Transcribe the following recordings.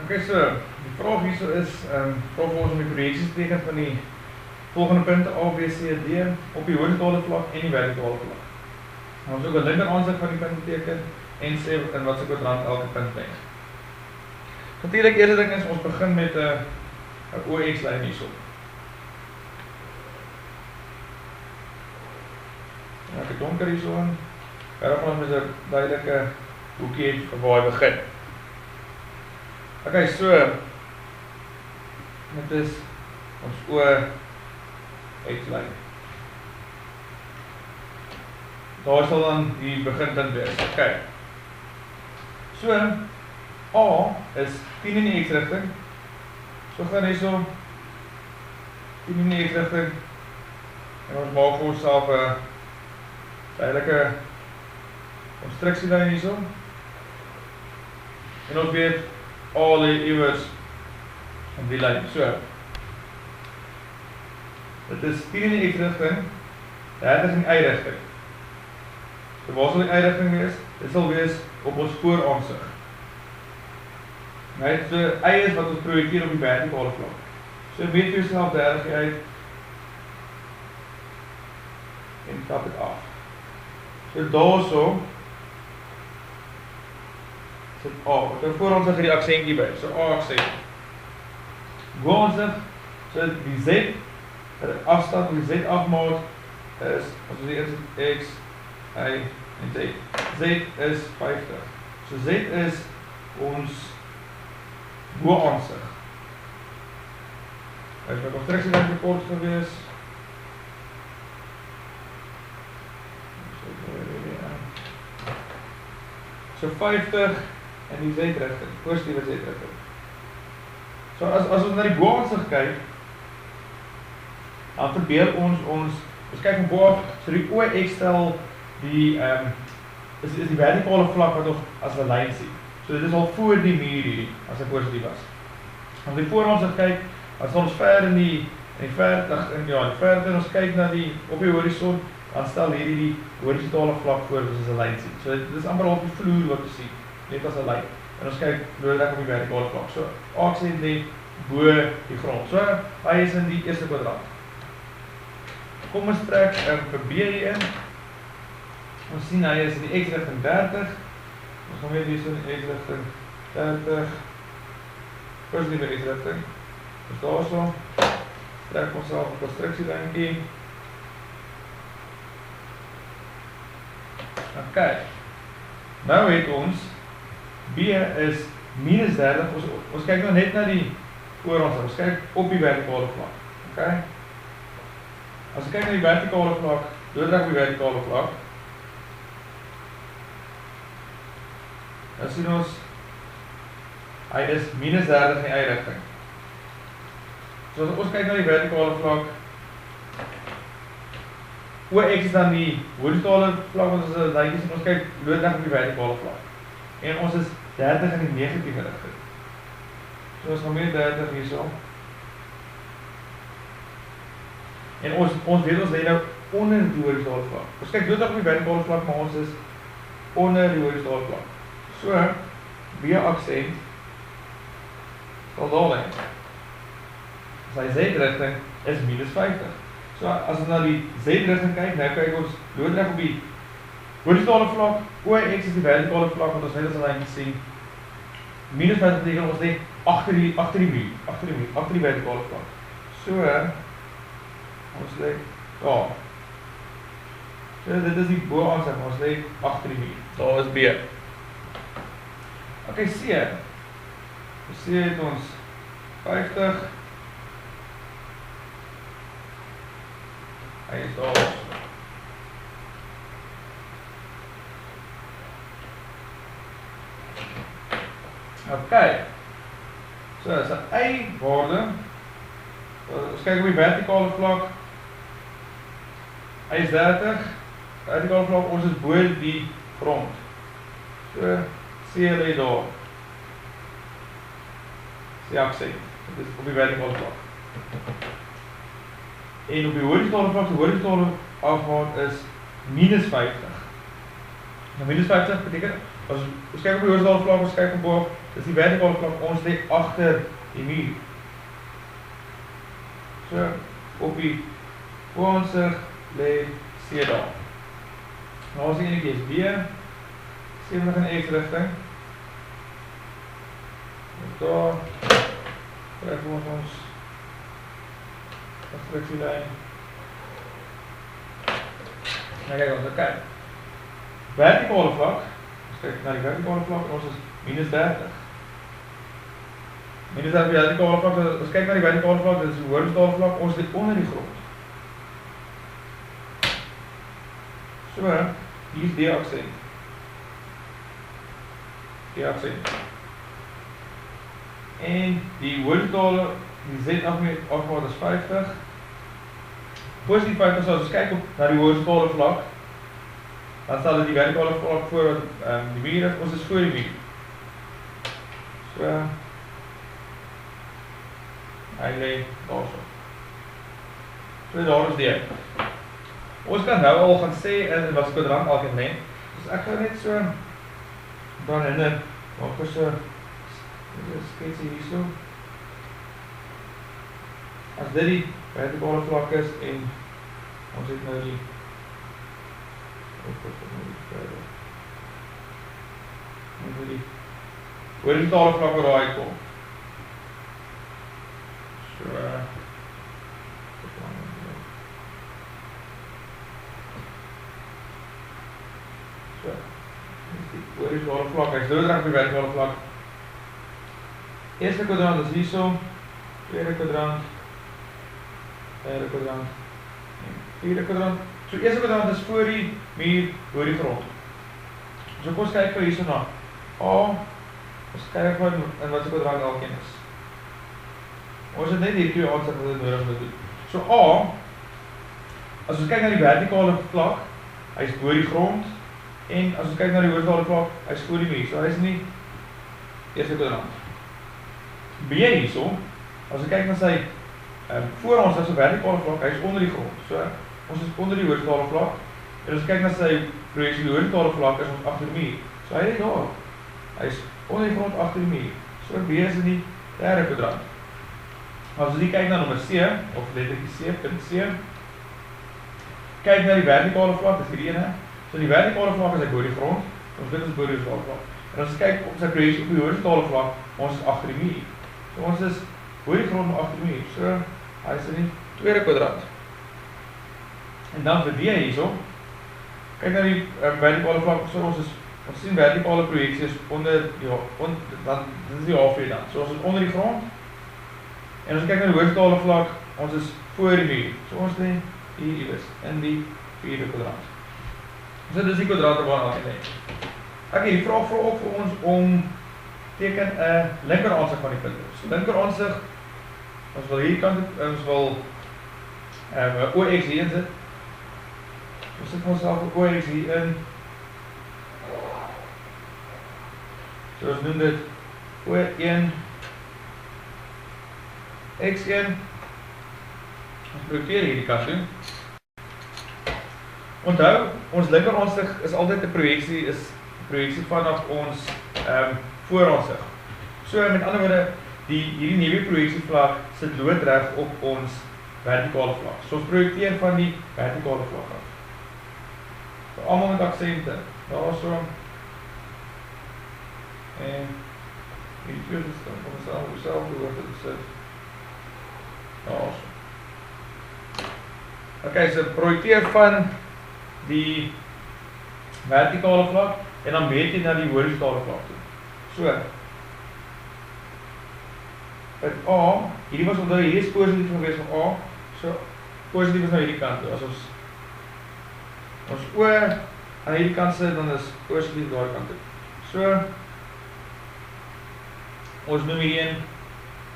Okay, so, die vraag hierso is, vraag vir ons om die projekties te teken van die volgende punte A, B, C, D op die horizontale vlak en die vertikale vlak. En ons ook 'n linker aansig van die punt teken en sê in wat se kwadrant elke punt lê. Natuurlik, eerste ding is ons begin met 'n OX lyn hierso. Ja, ek donker hierso aan. Daarom gaan ons met 'n duidelike hoekie het waar hy begin. Okay, so dit is ons OX-lyn. Daar sal dan die beginpunt wees. Okay. So A is 10 in die X-rigting. So gaan hy so 10 in die X-rigting. En ons maak vir onsself 'n duidelike konstruksielyn hierso. En ons weet al die iewers op die lyn. So. Dit is 10 in die X-rigting, 30 in die Y-rigting. So waar sal die Y-rigting wees? Dit sal wees op ons vooraansig. Right, so Y is wat ons projekteer op die vertikale vlak. So weet vir jouself 30 uit en kap dit af. So daarso sit A. So vooraansig het die aksentjie by. So A aksent. Vooraansig, so die Z, die afstand van die Z afmaak is, as ons die eerste X, Y en Z. Z is 50. So Z is ons vooraansig. Hy is my konstruksielyn rekord gewees. So 50 in die Z-rigting, positiewe Z-rigting. So as ons na die bo-aansig kyk, dan verdeel ons kyk van bo af, so die OX stel die is die vertikale vlak wat ons as 'n lyn sien. So dit is al voor die muur hierdie, as ek positief was. As die vooraansig kyk, as ons ver in die verte en ons kyk na die op die horison, dan stel hierdie die horisontale vlak voor as ons 'n lyn sien. So dit is amper op die vloer wat ons sien, net as 'n lyn. En ons kyk loodreg op die vertikale vlak. So aksent lê bo die grond. So hy is in die eerste kwadrant. Kom ons trek vir B hier in. Ons sien hy is in die X-rigting 30. Ons gaan weer hier so in die X-rigting 30. Positiewe X-rigting. Dus daarso trek ons self 'n konstruksielyntjie. Okay. Nou het ons B is minus 30. Ons kyk nou net na die vooraansig. Ons kyk op die vertikale vlak. Okay? As ons kyk na die vertikale vlak, loodreg op die vertikale vlak, dan sien ons hy is minus 30 in die Y-rigting. So as ons kyk na die vertikale vlak, OX is dan die horizontale vlak wat ons 'n lyntjie sien, ons kyk loodreg op die vertikale vlak. En ons is 30 in die negatiewe rigting. So ons gaan meer 30 hierso. En ons weet ons lê nou onder die horizontale vlak. Ons kyk loodreg op die vertikale vlak, maar ons is onder die horizontale vlak. So, B aksent sal daar lê. Sy Z-rigting is minus 50. So as ons na die Z-rigting kyk, nou kyk ons loodreg op die horizontale vlak, OX is die vertikale vlak wat ons net as 'n lyn sien. Minus 50 beteken ons lê agter die vertikale vlak. So ons lê daar. So dit is die bo-aansig, ons lê agter die muur. Daar is B. Okay, C. C het ons 50. Hy is daar. Okay. So, as 'n Y-waarde, ons kyk op die vertikale vlak, hy is 30, vertikale vlak, ons is bo die grond. So, C lê daar. C aksent, dit is op die vertikale vlak. En op die horizontale vlak, die horizontale afstand is minus 50. Nou minus 50 beteken, as ons kyk op die horizontale vlak, ons kyk op bo, dis die vertikale vlak, ons lê agter die muur. So, op die vooraansig lê C daar. Nou as die enetjie is B, 70 in X rigting. Daar, krijg ons constructielijn. Nou kijk ons, oké. Vertikale vlak, dus kijk naar die vertikale vlak, en ons is minus 30. Minus 30 die vertikale vlak, dus ons kyk naar die vertikale vlak, dit is die horizontale vlak, ons ligt onder die grond. So, hier is die aksent. Die aksent. En die horizontale, die Z-afmeet is 50. Positief 50, so as ons kyk op na die horizontale vlak, dan sal dit die vertikale vlak voor die muur is, ons is voor die muur. So, hy lê daar so. So, daar is die. Ons kan nou al gaan sê in wat kwadrant elke lê. Dus ek gaan net so dan hinder, maak ons so sketsie hier so. As dit die vertikale vlak is en ons het nou die horizontale vlak waar daai kom. So horizontale vlak, hy is doodreg op die vertikale vlak. Eerste kwadrant is hierso, tweede kwadrant, derde kwadrant, en vierde kwadrant. So eerste kwadrant is voor die muur, voor die grond. So kom ons kyk vir hierso na A, ons kyk vir in wat se kwadrant elkeen is. Ons het net hier twee aansig wat dit nodig moet doen. So A, as ons kyk na die vertikale vlak, hy is voor die grond, en as ons kyk na die horizontale vlak, hy is voor die muur, so hy is nie eerste kwadrant. B hierso, as ons kyk na sy voor ons is 'n vertikale vlak, hy is onder die grond. So ons is onder die horizontale vlak, en as ons kyk na sy projeksie horizontale vlak, is ons agter die muur. So hy is daar. Hy is onder die grond agter die muur. So B is in die derde kwadrant. As ons kyk na nommer C, of lettertjie C, punt C, kyk na die vertikale vlak, dis die ene. So die vertikale vlak is hy bo die grond, ons dit is bo die horizontale vlak. En as ons kyk op sy projeksie op die horizontale vlak, ons is agter die muur. So ons is bo die grond maar agter die muur. So hy is in die tweede kwadrant. En dan vir D hierso, kyk na die vertikale vlak, so ons sien vertikale projeksie is onder die dan dit is die halfvee dan. So ons is onder die grond. En as ons kyk na die horizontale vlak, ons is voor die muur. So ons lê hier iewers in die vierde kwadrant. So dis die kwadrate waarna ons lê. Okay, die vraag vra ook vir ons om teken 'n linker aansig van die punt. So linker aansig, ons wil hierdie kant ons wil OX hier in sit. Ons sit onsself op OX hier in. So ons noem dit O1 X1. Ons projekteer hierdie kant toe. Onthou, ons linker aansig is altyd 'n projeksie vanaf ons vooraansig. So met ander woorde, hierdie nuwe projeksievlak sit loodreg op ons vertikale vlak. So ons projekteer van die vertikale vlak af. So almal met aksente, daarso. En die tweede staan van onsself hoor dit sit. Daarso. Okay, so projekteer van die vertikale vlak en dan meet jy na die horizontale vlak toe. So. Met A, hierdie was onthou hierdie is positief gewees van A. So positief is nou hierdie kant toe. As ons O aan hierdie kant sit, dan is positief daai kant toe. So ons noem hierdie een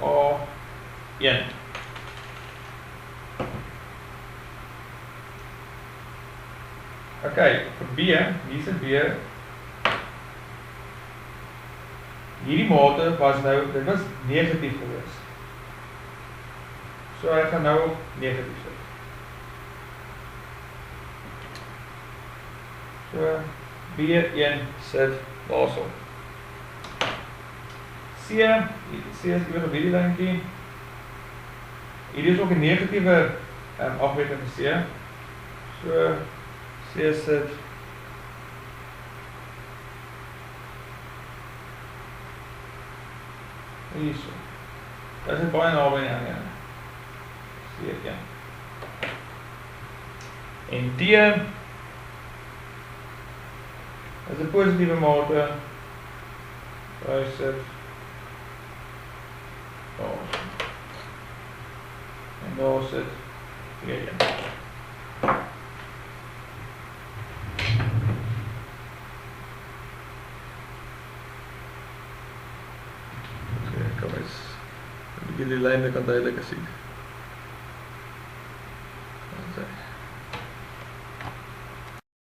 A1. Okay, vir B, hier sit B. Hierdie mate was nou, dit was negatief gewees. So hy gaan nou negatief sit. So B1 sit daarso. C is iewers op hierdie lyntjie. Hierdie is ook 'n negatiewe afmeting vir C. So C sit hierso. Dit is baie naby aan die ander. C, ja. En D is 'n positiewe mate. Hy sit daar. En daar sit G1. Kom eens. Die lyn kan duideliker sien.